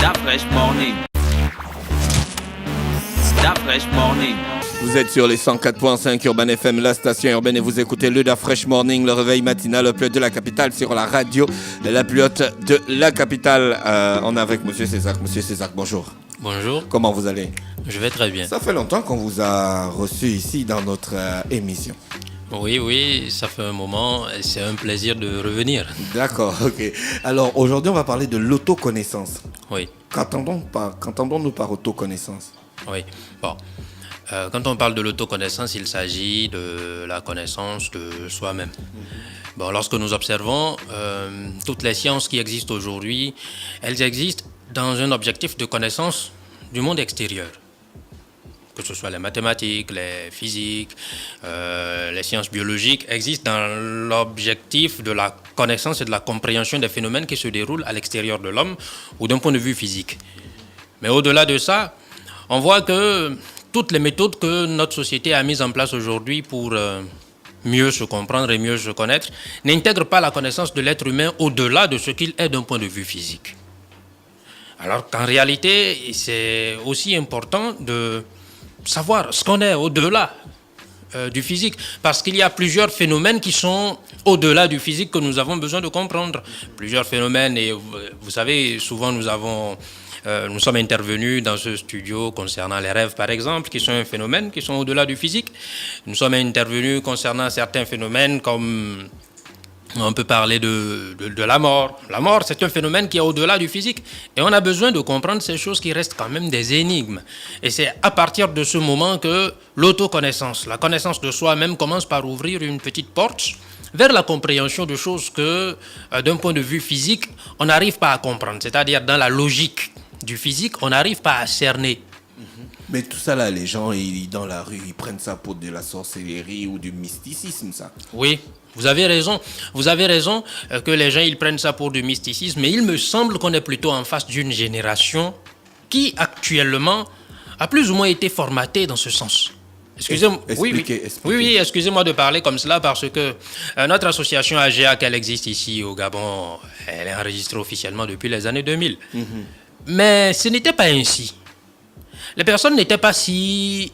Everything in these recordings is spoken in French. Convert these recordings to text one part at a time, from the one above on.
Da Fresh Morning. Da Fresh Morning. Vous êtes sur les 104.5 Urban FM, la station urbaine, et vous écoutez le Da Fresh Morning, le réveil matinal, le plus haut de la capitale, sur la radio, la plus haute de la capitale. On est avec Monsieur Césac. Monsieur Césac, bonjour. Bonjour. Comment vous allez? Je vais très bien. Ça fait longtemps qu'on vous a reçu ici dans notre émission. Oui, ça fait un moment et c'est un plaisir de revenir. D'accord, ok. Alors aujourd'hui, on va parler de l'autoconnaissance. Oui. Qu'entendons-nous par autoconnaissance? Oui. Bon. Quand on parle de l'autoconnaissance, il s'agit de la connaissance de soi-même. Bon, lorsque nous observons toutes les sciences qui existent aujourd'hui, elles existent dans un objectif de connaissance du monde extérieur. Que ce soit les mathématiques, les physiques, les sciences biologiques, existent dans l'objectif de la connaissance et de la compréhension des phénomènes qui se déroulent à l'extérieur de l'homme ou d'un point de vue physique. Mais au-delà de ça, on voit que toutes les méthodes que notre société a mises en place aujourd'hui pour mieux se comprendre et mieux se connaître n'intègrent pas la connaissance de l'être humain au-delà de ce qu'il est d'un point de vue physique. Alors qu'en réalité, c'est aussi important de savoir ce qu'on est au-delà du physique, parce qu'il y a plusieurs phénomènes qui sont au-delà du physique que nous avons besoin de comprendre. Plusieurs phénomènes, et vous savez, souvent nous sommes intervenus dans ce studio concernant les rêves, par exemple, qui sont un phénomène qui sont au-delà du physique. Nous sommes intervenus concernant certains phénomènes comme on peut parler de la mort. La mort, c'est un phénomène qui est au-delà du physique. Et on a besoin de comprendre ces choses qui restent quand même des énigmes. Et c'est à partir de ce moment que l'autoconnaissance, la connaissance de soi-même commence par ouvrir une petite porte vers la compréhension de choses que, d'un point de vue physique, on n'arrive pas à comprendre. C'est-à-dire, dans la logique du physique, on n'arrive pas à cerner. Mais tout ça là, les gens, dans la rue, ils prennent ça pour de la sorcellerie ou du mysticisme, ça. Oui, vous avez raison. Vous avez raison que les gens, ils prennent ça pour du mysticisme. Mais il me semble qu'on est plutôt en face d'une génération qui, actuellement, a plus ou moins été formatée dans ce sens. Excusez-moi. Expliquez. Oui, excusez-moi de parler comme cela parce que notre association AGA, qu'elle existe ici au Gabon, elle est enregistrée officiellement depuis les années 2000. Mais ce n'était pas ainsi. Les personnes n'étaient pas ainsi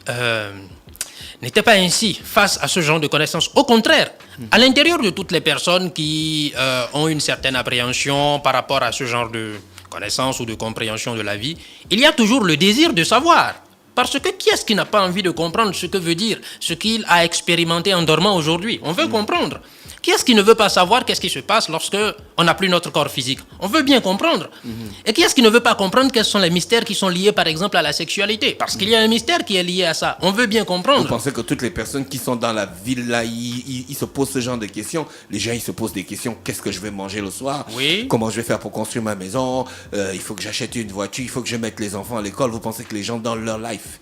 face à ce genre de connaissances. Au contraire, à l'intérieur de toutes les personnes qui ont une certaine appréhension par rapport à ce genre de connaissances ou de compréhension de la vie, il y a toujours le désir de savoir. Parce que qui est-ce qui n'a pas envie de comprendre ce que veut dire, ce qu'il a expérimenté en dormant aujourd'hui? On veut comprendre. Qui est-ce qui ne veut pas savoir qu'est-ce qui se passe lorsque on n'a plus notre corps physique? On veut bien comprendre. Et qui est-ce qui ne veut pas comprendre quels sont les mystères qui sont liés, par exemple, à la sexualité? Parce qu'il y a un mystère qui est lié à ça. On veut bien comprendre. Vous pensez que toutes les personnes qui sont dans la ville là, ils se posent ce genre de questions? Les gens, ils se posent des questions. Qu'est-ce que je vais manger le soir? Oui. Comment je vais faire pour construire ma maison? Il faut que j'achète une voiture. Il faut que je mette les enfants à l'école. Vous pensez que les gens, dans leur life,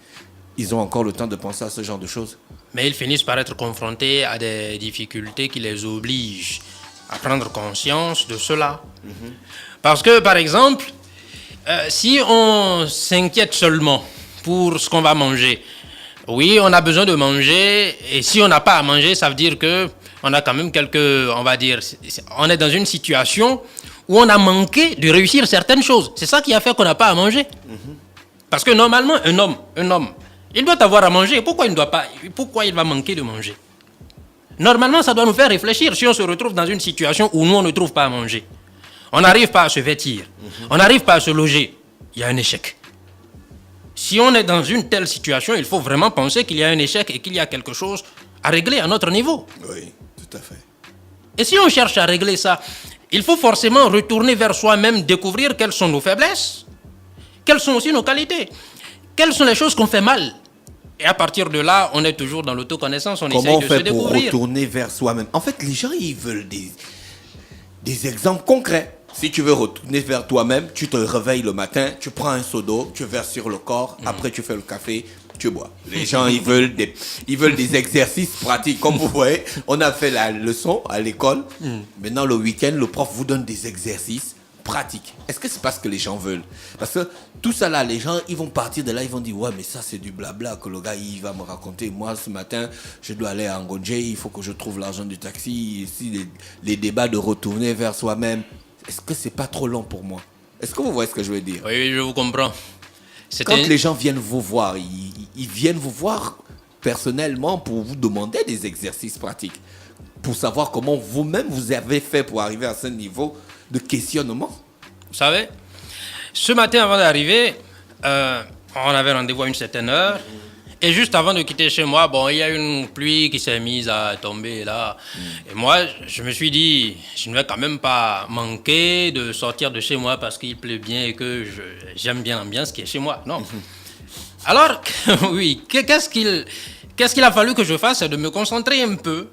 ils ont encore le temps de penser à ce genre de choses? Mais ils finissent par être confrontés à des difficultés qui les obligent à prendre conscience de cela. Parce que, par exemple, si on s'inquiète seulement pour ce qu'on va manger, oui, on a besoin de manger, et si on n'a pas à manger, ça veut dire que on a quand même on est dans une situation où on a manqué de réussir certaines choses. C'est ça qui a fait qu'on n'a pas à manger. Parce que normalement, un homme, il doit avoir à manger. Pourquoi il va manquer de manger? Normalement, ça doit nous faire réfléchir si on se retrouve dans une situation où nous, on ne trouve pas à manger. On n'arrive pas à se vêtir. On n'arrive pas à se loger. Il y a un échec. Si on est dans une telle situation, il faut vraiment penser qu'il y a un échec et qu'il y a quelque chose à régler à notre niveau. Oui, tout à fait. Et si on cherche à régler ça, il faut forcément retourner vers soi-même, découvrir quelles sont nos faiblesses, quelles sont aussi nos qualités. Quelles sont les choses qu'on fait mal? Et à partir de là, on est toujours dans l'autoconnaissance, on essaye de se découvrir. Comment on fait pour retourner vers soi-même? En fait, les gens, ils veulent des exemples concrets. Si tu veux retourner vers toi-même, tu te réveilles le matin, tu prends un seau d'eau, tu verses sur le corps, après tu fais le café, tu bois. Les gens, ils veulent des exercices pratiques. Comme vous voyez, on a fait la leçon à l'école. Maintenant, le week-end, le prof vous donne des exercices pratique. Est-ce que c'est pas ce que les gens veulent? Parce que tout ça là, les gens, ils vont partir de là, ils vont dire ouais, mais ça c'est du blabla que le gars il va me raconter. Moi ce matin, je dois aller à Ngonje, il faut que je trouve l'argent du taxi. Ici les débats de retourner vers soi-même. Est-ce que c'est pas trop long pour moi? Est-ce que vous voyez ce que je veux dire? Oui, je vous comprends. Quand les gens viennent vous voir, ils viennent vous voir personnellement pour vous demander des exercices pratiques, pour savoir comment vous-même vous avez fait pour arriver à ce niveau de questionnement. Vous savez, ce matin avant d'arriver, on avait rendez-vous à une certaine heure. Et juste avant de quitter chez moi, bon, il y a une pluie qui s'est mise à tomber là. Et moi, je me suis dit, je ne vais quand même pas manquer de sortir de chez moi parce qu'il pleut bien et que j'aime bien l'ambiance qui est chez moi. Non. Alors, oui, qu'est-ce qu'il a fallu que je fasse? C'est de me concentrer un peu.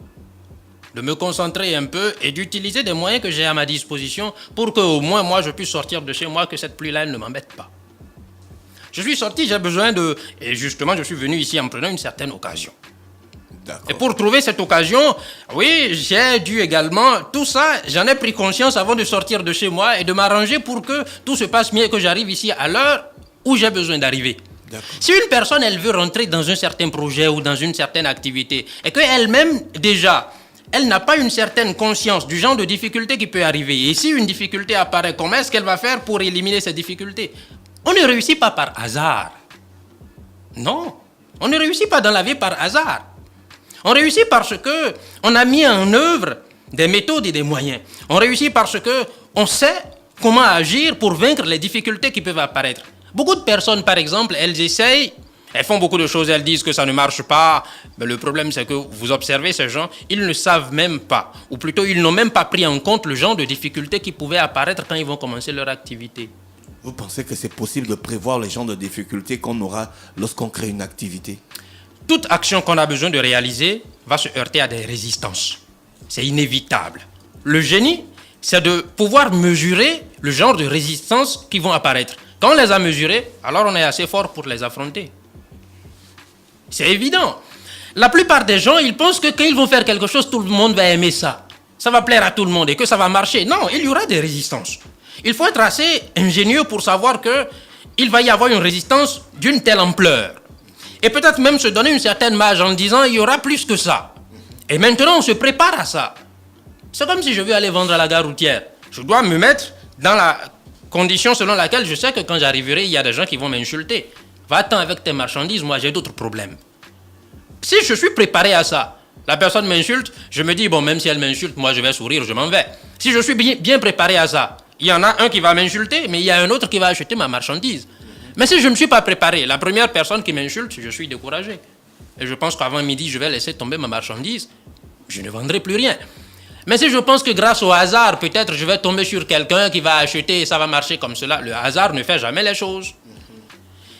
De me concentrer un peu et d'utiliser des moyens que j'ai à ma disposition pour qu'au moins moi je puisse sortir de chez moi, que cette pluie-là ne m'embête pas. Je suis sorti, j'ai besoin de... Et justement, je suis venu ici en prenant une certaine occasion. D'accord. Et pour trouver cette occasion, oui, j'ai dû également... Tout ça, j'en ai pris conscience avant de sortir de chez moi et de m'arranger pour que tout se passe mieux et que j'arrive ici à l'heure où j'ai besoin d'arriver. D'accord. Si une personne, elle veut rentrer dans un certain projet ou dans une certaine activité et qu'elle-même, déjà, elle n'a pas une certaine conscience du genre de difficulté qui peut arriver. Et si une difficulté apparaît, comment est-ce qu'elle va faire pour éliminer cette difficulté? On ne réussit pas par hasard. Non, on ne réussit pas dans la vie par hasard. On réussit parce que on a mis en œuvre des méthodes et des moyens. On réussit parce que on sait comment agir pour vaincre les difficultés qui peuvent apparaître. Beaucoup de personnes, par exemple, elles essayent, elles font beaucoup de choses, elles disent que ça ne marche pas. Mais le problème, c'est que vous observez ces gens, ils ne savent même pas, ou plutôt ils n'ont même pas pris en compte le genre de difficultés qui pouvaient apparaître quand ils vont commencer leur activité. Vous pensez que c'est possible de prévoir les genres de difficultés qu'on aura lorsqu'on crée une activité? Toute action qu'on a besoin de réaliser va se heurter à des résistances. C'est inévitable. Le génie, c'est de pouvoir mesurer le genre de résistances qui vont apparaître. Quand on les a mesurées, alors on est assez fort pour les affronter. C'est évident. La plupart des gens, ils pensent que quand ils vont faire quelque chose, tout le monde va aimer ça. Ça va plaire à tout le monde et que ça va marcher. Non, il y aura des résistances. Il faut être assez ingénieux pour savoir qu'il va y avoir une résistance d'une telle ampleur. Et peut-être même se donner une certaine marge en disant il y aura plus que ça. Et maintenant, on se prépare à ça. C'est comme si je veux aller vendre à la gare routière. Je dois me mettre dans la condition selon laquelle je sais que quand j'arriverai, il y a des gens qui vont m'insulter. Va-t'en avec tes marchandises, moi j'ai d'autres problèmes. Si je suis préparé à ça, la personne m'insulte, je me dis, bon, même si elle m'insulte, moi je vais sourire, je m'en vais. Si je suis bien préparé à ça, il y en a un qui va m'insulter, mais il y a un autre qui va acheter ma marchandise. Mais si je ne suis pas préparé, la première personne qui m'insulte, je suis découragé. Et je pense qu'avant midi, je vais laisser tomber ma marchandise. Je ne vendrai plus rien. Mais si je pense que grâce au hasard, peut-être je vais tomber sur quelqu'un qui va acheter et ça va marcher comme cela, le hasard ne fait jamais les choses.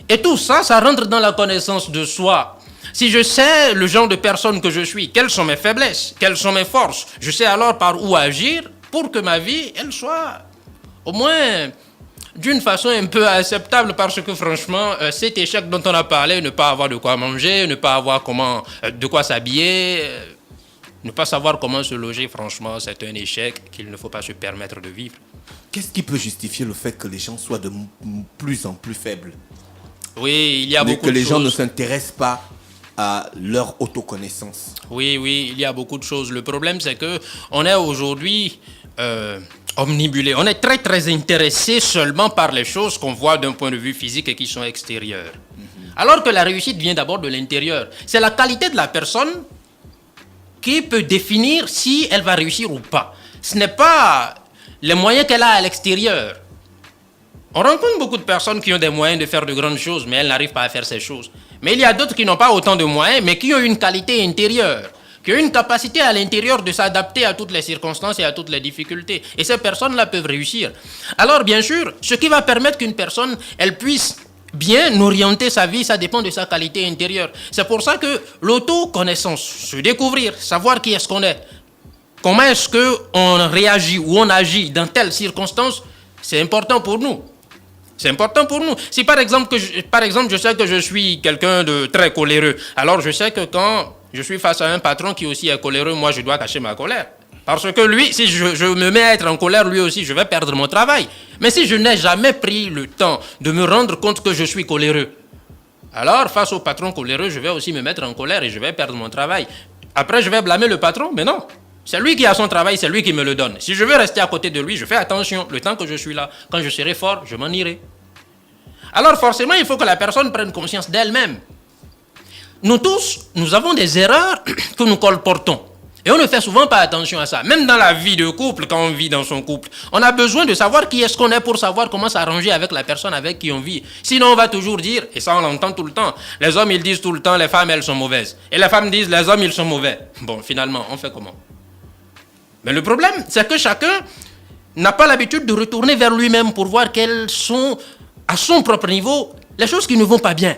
Et tout ça, ça rentre dans la connaissance de soi. Si je sais le genre de personne que je suis, quelles sont mes faiblesses, quelles sont mes forces, je sais alors par où agir pour que ma vie, elle soit au moins d'une façon un peu acceptable, parce que franchement, cet échec dont on a parlé, ne pas avoir de quoi manger, ne pas avoir de quoi s'habiller, ne pas savoir comment se loger, franchement, c'est un échec qu'il ne faut pas se permettre de vivre. Qu'est-ce qui peut justifier le fait que les gens soient de plus en plus faibles? Oui, il y a beaucoup que de choses. les gens ne s'intéressent pas à leur autoconnaissance. Oui, il y a beaucoup de choses. Le problème, c'est que on est aujourd'hui omnibulé. On est très, très intéressé seulement par les choses qu'on voit d'un point de vue physique et qui sont extérieures. Alors que la réussite vient d'abord de l'intérieur. C'est la qualité de la personne qui peut définir si elle va réussir ou pas. Ce n'est pas les moyens qu'elle a à l'extérieur. On rencontre beaucoup de personnes qui ont des moyens de faire de grandes choses, mais elles n'arrivent pas à faire ces choses. Mais il y a d'autres qui n'ont pas autant de moyens, mais qui ont une qualité intérieure, qui ont une capacité à l'intérieur de s'adapter à toutes les circonstances et à toutes les difficultés. Et ces personnes-là peuvent réussir. Alors, bien sûr, ce qui va permettre qu'une personne, elle puisse bien orienter sa vie, ça dépend de sa qualité intérieure. C'est pour ça que l'autoconnaissance, se découvrir, savoir qui est-ce qu'on est, comment est-ce qu'on réagit ou on agit dans telle circonstance, c'est important pour nous. C'est important pour nous. Si par exemple, je sais que je suis quelqu'un de très coléreux, alors je sais que quand je suis face à un patron qui aussi est coléreux, moi je dois cacher ma colère. Parce que lui, si je me mets à être en colère, lui aussi, je vais perdre mon travail. Mais si je n'ai jamais pris le temps de me rendre compte que je suis coléreux, alors face au patron coléreux, je vais aussi me mettre en colère et je vais perdre mon travail. Après, je vais blâmer le patron, mais non. C'est lui qui a son travail, c'est lui qui me le donne. Si je veux rester à côté de lui, je fais attention. Le temps que je suis là, quand je serai fort, je m'en irai. Alors forcément, il faut que la personne prenne conscience d'elle-même. Nous tous, nous avons des erreurs que nous colportons. Et on ne fait souvent pas attention à ça. Même dans la vie de couple, quand on vit dans son couple, on a besoin de savoir qui est-ce qu'on est pour savoir comment s'arranger avec la personne avec qui on vit. Sinon, on va toujours dire, et ça on l'entend tout le temps, les hommes ils disent tout le temps, les femmes elles sont mauvaises. Et les femmes disent, les hommes ils sont mauvais. Bon, finalement, on fait comment? Mais le problème, c'est que chacun n'a pas l'habitude de retourner vers lui-même pour voir quelles sont, à son propre niveau, les choses qui ne vont pas bien.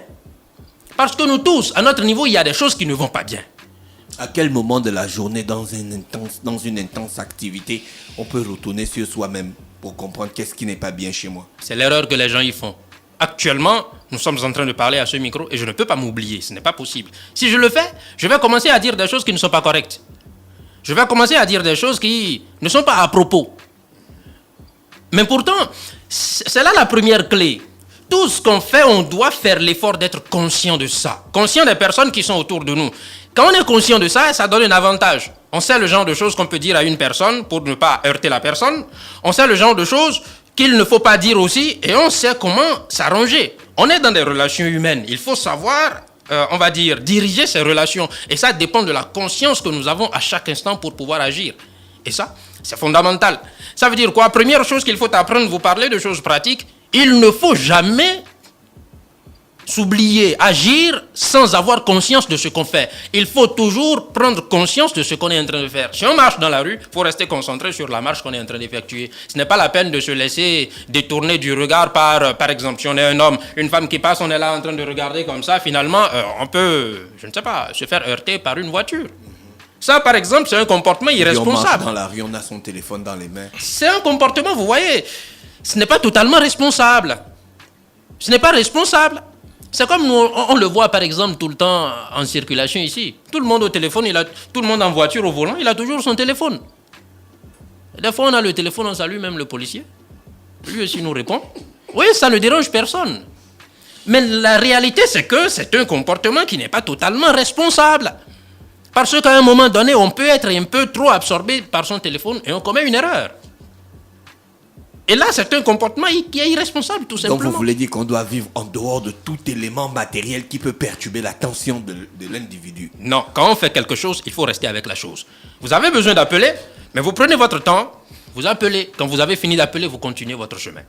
Parce que nous tous, à notre niveau, il y a des choses qui ne vont pas bien. À quel moment de la journée, dans une intense activité, on peut retourner sur soi-même pour comprendre qu'est-ce qui n'est pas bien chez moi? C'est l'erreur que les gens y font. Actuellement, nous sommes en train de parler à ce micro et je ne peux pas m'oublier, ce n'est pas possible. Si je le fais, je vais commencer à dire des choses qui ne sont pas correctes. Je vais commencer à dire des choses qui ne sont pas à propos. Mais pourtant, c'est là la première clé. Tout ce qu'on fait, on doit faire l'effort d'être conscient de ça. Conscient des personnes qui sont autour de nous. Quand on est conscient de ça, ça donne un avantage. On sait le genre de choses qu'on peut dire à une personne pour ne pas heurter la personne. On sait le genre de choses qu'il ne faut pas dire aussi et on sait comment s'arranger. On est dans des relations humaines. Il faut savoir, on va dire, diriger ces relations. Et ça dépend de la conscience que nous avons à chaque instant pour pouvoir agir. Et ça, c'est fondamental. Ça veut dire quoi? Première chose qu'il faut apprendre, vous parlez de choses pratiques. Il ne faut jamais s'oublier, agir sans avoir conscience de ce qu'on fait. Il faut toujours prendre conscience de ce qu'on est en train de faire. Si on marche dans la rue, il faut rester concentré sur la marche qu'on est en train d'effectuer. Ce n'est pas la peine de se laisser détourner du regard par exemple, si on est un homme, une femme qui passe, on est là en train de regarder comme ça, finalement, on peut, je ne sais pas, se faire heurter par une voiture. Ça, par exemple, c'est un comportement irresponsable. On marche dans la rue, on a son téléphone dans les mains. C'est un comportement, vous voyez, ce n'est pas totalement responsable. Ce n'est pas responsable. C'est comme nous, on le voit par exemple tout le temps en circulation ici. Tout le monde au téléphone, tout le monde en voiture au volant, il a toujours son téléphone. Et des fois on a le téléphone, on salue même le policier. Lui aussi nous répond. Oui, ça ne dérange personne. Mais la réalité c'est que c'est un comportement qui n'est pas totalement responsable. Parce qu'à un moment donné, on peut être un peu trop absorbé par son téléphone et on commet une erreur. Et là, c'est un comportement qui est irresponsable, tout simplement. Donc, vous voulez dire qu'on doit vivre en dehors de tout élément matériel qui peut perturber l'attention de l'individu? Non, quand on fait quelque chose, il faut rester avec la chose. Vous avez besoin d'appeler, mais vous prenez votre temps, vous appelez. Quand vous avez fini d'appeler, vous continuez votre chemin.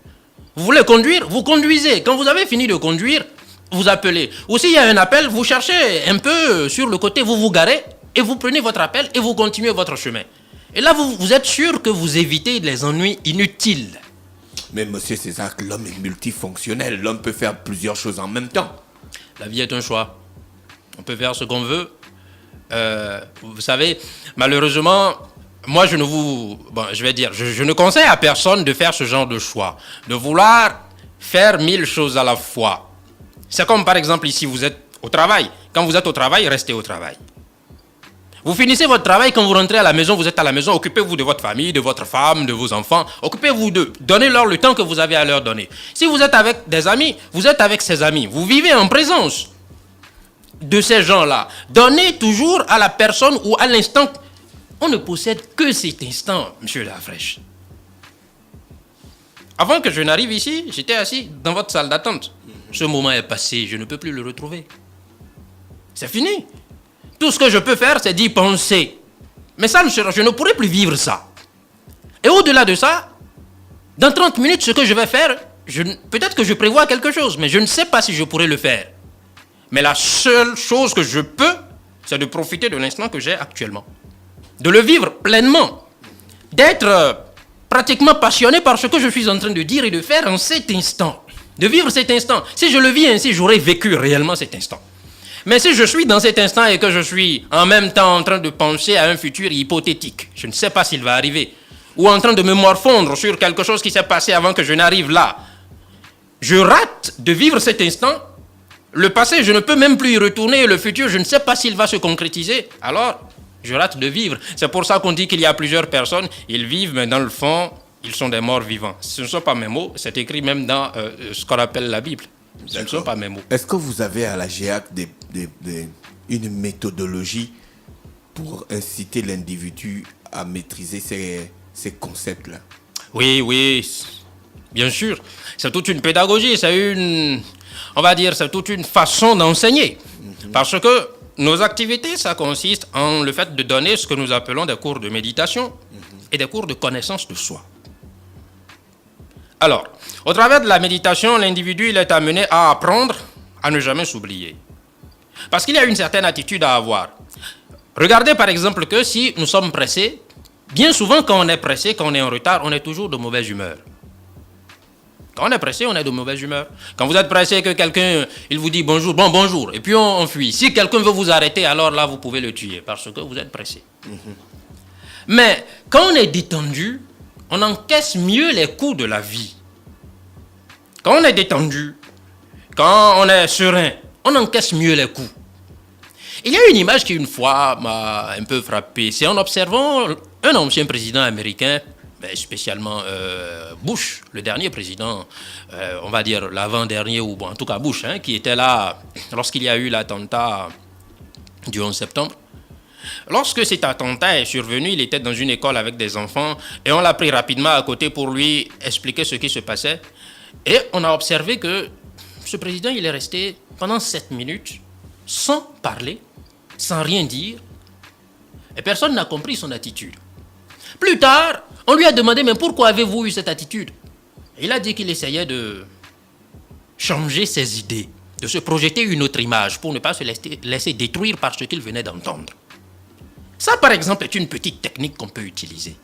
Vous voulez conduire, vous conduisez. Quand vous avez fini de conduire, vous appelez. Ou s'il y a un appel, vous cherchez un peu sur le côté, vous vous garez, et vous prenez votre appel et vous continuez votre chemin. Et là, vous êtes sûr que vous évitez les ennuis inutiles. Mais monsieur César, l'homme est multifonctionnel. L'homme peut faire plusieurs choses en même temps. La vie est un choix. On peut faire ce qu'on veut. Vous savez, malheureusement, moi je ne conseille à personne de faire ce genre de choix. De vouloir faire 1000 choses à la fois. C'est comme par exemple ici, vous êtes au travail. Quand vous êtes au travail, restez au travail. Vous finissez votre travail, quand vous rentrez à la maison, vous êtes à la maison, occupez-vous de votre famille, de votre femme, de vos enfants. Occupez-vous d'eux. Donnez-leur le temps que vous avez à leur donner. Si vous êtes avec des amis, vous êtes avec ces amis. Vous vivez en présence de ces gens-là. Donnez toujours à la personne ou à l'instant. On ne possède que cet instant, monsieur Lafraîche. Avant que je n'arrive ici, j'étais assis dans votre salle d'attente. Ce moment est passé, je ne peux plus le retrouver. C'est fini. Tout ce que je peux faire, c'est d'y penser. Mais ça, je ne pourrai plus vivre ça. Et au-delà de ça, dans 30 minutes, ce que je vais faire, peut-être que je prévois quelque chose, mais je ne sais pas si je pourrai le faire. Mais la seule chose que je peux, c'est de profiter de l'instant que j'ai actuellement. De le vivre pleinement. D'être pratiquement passionné par ce que je suis en train de dire et de faire en cet instant. De vivre cet instant. Si je le vis ainsi, j'aurais vécu réellement cet instant. Mais si je suis dans cet instant et que je suis en même temps en train de penser à un futur hypothétique, je ne sais pas s'il va arriver, ou en train de me morfondre sur quelque chose qui s'est passé avant que je n'arrive là, je rate de vivre cet instant. Le passé, je ne peux même plus y retourner, et le futur, je ne sais pas s'il va se concrétiser. Alors, je rate de vivre. C'est pour ça qu'on dit qu'il y a plusieurs personnes, ils vivent, mais dans le fond, ils sont des morts vivants. Ce ne sont pas mes mots, c'est écrit même dans ce qu'on appelle la Bible. Ce ne sont pas mes mots. Est-ce que vous avez à la GEAC une méthodologie pour inciter l'individu à maîtriser ces concepts-là? Oui, oui, bien sûr. C'est toute une pédagogie, c'est toute une façon d'enseigner. Parce que nos activités, ça consiste en le fait de donner ce que nous appelons des cours de méditation et des cours de connaissance de soi. Alors, au travers de la méditation, l'individu il est amené à apprendre à ne jamais s'oublier. Parce qu'il y a une certaine attitude à avoir. Regardez par exemple que si nous sommes pressés, bien souvent quand on est pressé, quand on est en retard, on est toujours de mauvaise humeur. Quand on est pressé, on est de mauvaise humeur. Quand vous êtes pressé que quelqu'un, il vous dit bonjour, bon bonjour, et puis on fuit. Si quelqu'un veut vous arrêter, alors là, vous pouvez le tuer parce que vous êtes pressé. Mais quand on est détendu, on encaisse mieux les coups de la vie. Quand on est détendu, quand on est serein, on encaisse mieux les coups. Il y a une image qui, une fois, m'a un peu frappé. C'est en observant un ancien président américain, mais spécialement Bush, le dernier président, on va dire l'avant-dernier, ou bon, en tout cas Bush, qui était là lorsqu'il y a eu l'attentat du 11 septembre. Lorsque cet attentat est survenu, il était dans une école avec des enfants et on l'a pris rapidement à côté pour lui expliquer ce qui se passait. Et on a observé que ce président, il est resté pendant 7 minutes sans parler, sans rien dire, et personne n'a compris son attitude. Plus tard, on lui a demandé, mais pourquoi avez-vous eu cette attitude? Il a dit qu'il essayait de changer ses idées, de se projeter une autre image pour ne pas se laisser détruire par ce qu'il venait d'entendre. Ça, par exemple, est une petite technique qu'on peut utiliser.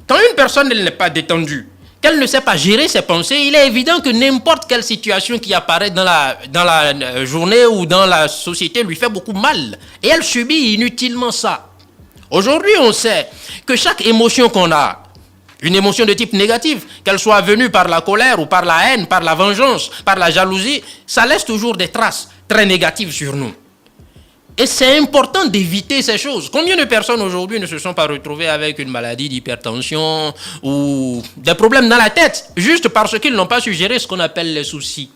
Quand une personne n'est pas détendue, qu'elle ne sait pas gérer ses pensées, il est évident que n'importe quelle situation qui apparaît dans la journée ou dans la société lui fait beaucoup mal. Et elle subit inutilement ça. Aujourd'hui, on sait que chaque émotion qu'on a, une émotion de type négatif, qu'elle soit venue par la colère ou par la haine, par la vengeance, par la jalousie, ça laisse toujours des traces très négatives sur nous. Et c'est important d'éviter ces choses. Combien de personnes aujourd'hui ne se sont pas retrouvées avec une maladie d'hypertension ou des problèmes dans la tête, juste parce qu'ils n'ont pas su gérer ce qu'on appelle les soucis.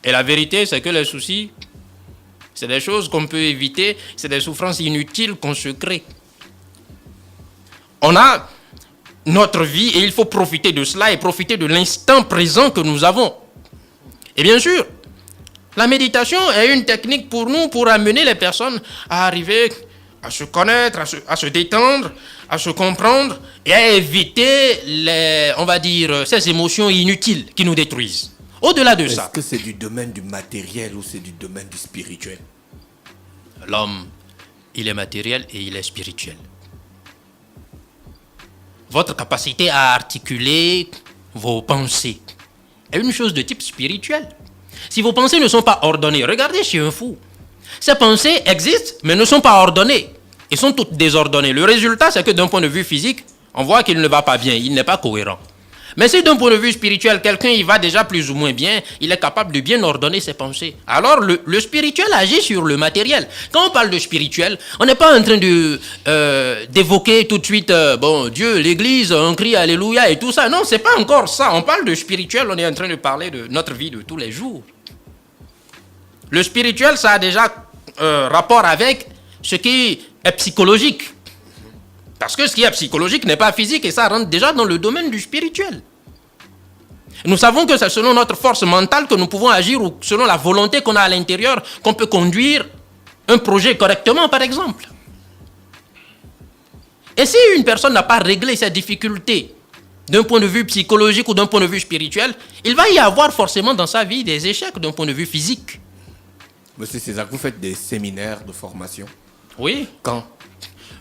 Et la vérité, c'est que les soucis, c'est des choses qu'on peut éviter, c'est des souffrances inutiles qu'on se crée. On a notre vie et il faut profiter de cela et profiter de l'instant présent que nous avons. Et bien sûr, la méditation est une technique pour nous, pour amener les personnes à arriver à se connaître, à se détendre, à se comprendre et à éviter ces émotions inutiles qui nous détruisent. Au-delà de ça. Est-ce que c'est du domaine du matériel ou c'est du domaine du spirituel? L'homme, il est matériel et il est spirituel. Votre capacité à articuler vos pensées est une chose de type spirituel. Si vos pensées ne sont pas ordonnées, regardez chez un fou. Ces pensées existent, mais ne sont pas ordonnées. Elles sont toutes désordonnées. Le résultat, c'est que d'un point de vue physique, on voit qu'il ne va pas bien, il n'est pas cohérent. Mais si d'un point de vue spirituel, quelqu'un il va déjà plus ou moins bien, il est capable de bien ordonner ses pensées. Alors le spirituel agit sur le matériel. Quand on parle de spirituel, on n'est pas en train d'évoquer tout de suite Dieu, l'église, on crie alléluia et tout ça. Non, c'est pas encore ça. On parle de spirituel, on est en train de parler de notre vie de tous les jours. Le spirituel, ça a déjà rapport avec ce qui est psychologique. Parce que ce qui est psychologique n'est pas physique et ça rentre déjà dans le domaine du spirituel. Nous savons que c'est selon notre force mentale que nous pouvons agir ou selon la volonté qu'on a à l'intérieur qu'on peut conduire un projet correctement, par exemple. Et si une personne n'a pas réglé ses difficultés d'un point de vue psychologique ou d'un point de vue spirituel, il va y avoir forcément dans sa vie des échecs d'un point de vue physique. Monsieur César, vous faites des séminaires de formation? Oui. Quand?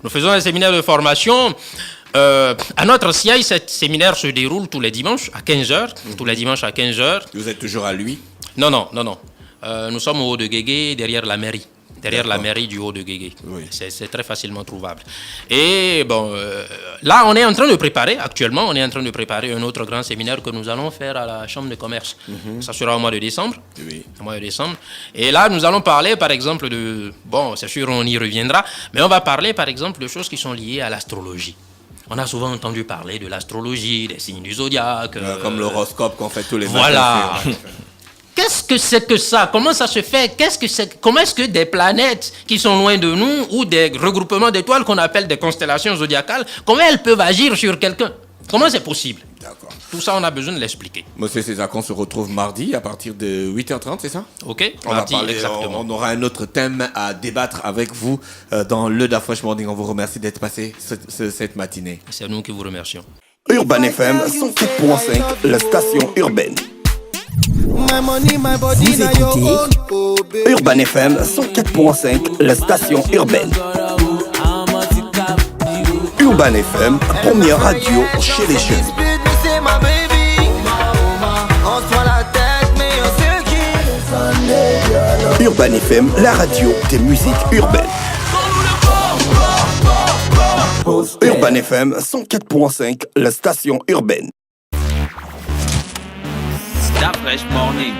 Nous faisons un séminaire de formation. À notre siège, ce séminaire se déroule tous les dimanches à 15h. Tous les dimanches à 15h. Vous êtes toujours à lui? Non. Nous sommes au Haut de Guégué, derrière la mairie. Derrière la mairie du Haut de Guégué. Oui. C'est très facilement trouvable. Et là, on est en train de préparer, actuellement, un autre grand séminaire que nous allons faire à la Chambre de commerce. Ça sera au mois de décembre. Oui. Au mois de décembre. Et là, nous allons parler, par exemple, c'est sûr, on y reviendra, mais on va parler, par exemple, de choses qui sont liées à l'astrologie. On a souvent entendu parler de l'astrologie, des signes du zodiaque. Comme l'horoscope qu'on fait tous les matins. Voilà. qu'est-ce que c'est que ça? Comment ça se fait? Comment est-ce que des planètes qui sont loin de nous ou des regroupements d'étoiles qu'on appelle des constellations zodiacales, comment elles peuvent agir sur quelqu'un? Comment c'est possible? D'accord. Tout ça, on a besoin de l'expliquer. Monsieur César, on se retrouve mardi à partir de 8h30, c'est ça? Ok? On va Mardi, parler, exactement. on aura un autre thème à débattre avec vous dans le Da Fresh Morning. On vous remercie d'être passé cette matinée. C'est nous qui vous remercions. Urban FM 104.5, la station urbaine. Vous écoutez Urban FM 104.5, la station urbaine. Urban FM, première radio chez les jeunes. Urban FM, la radio des musiques urbaines. Urban FM 104.5, la station urbaine. Da Fresh Morning.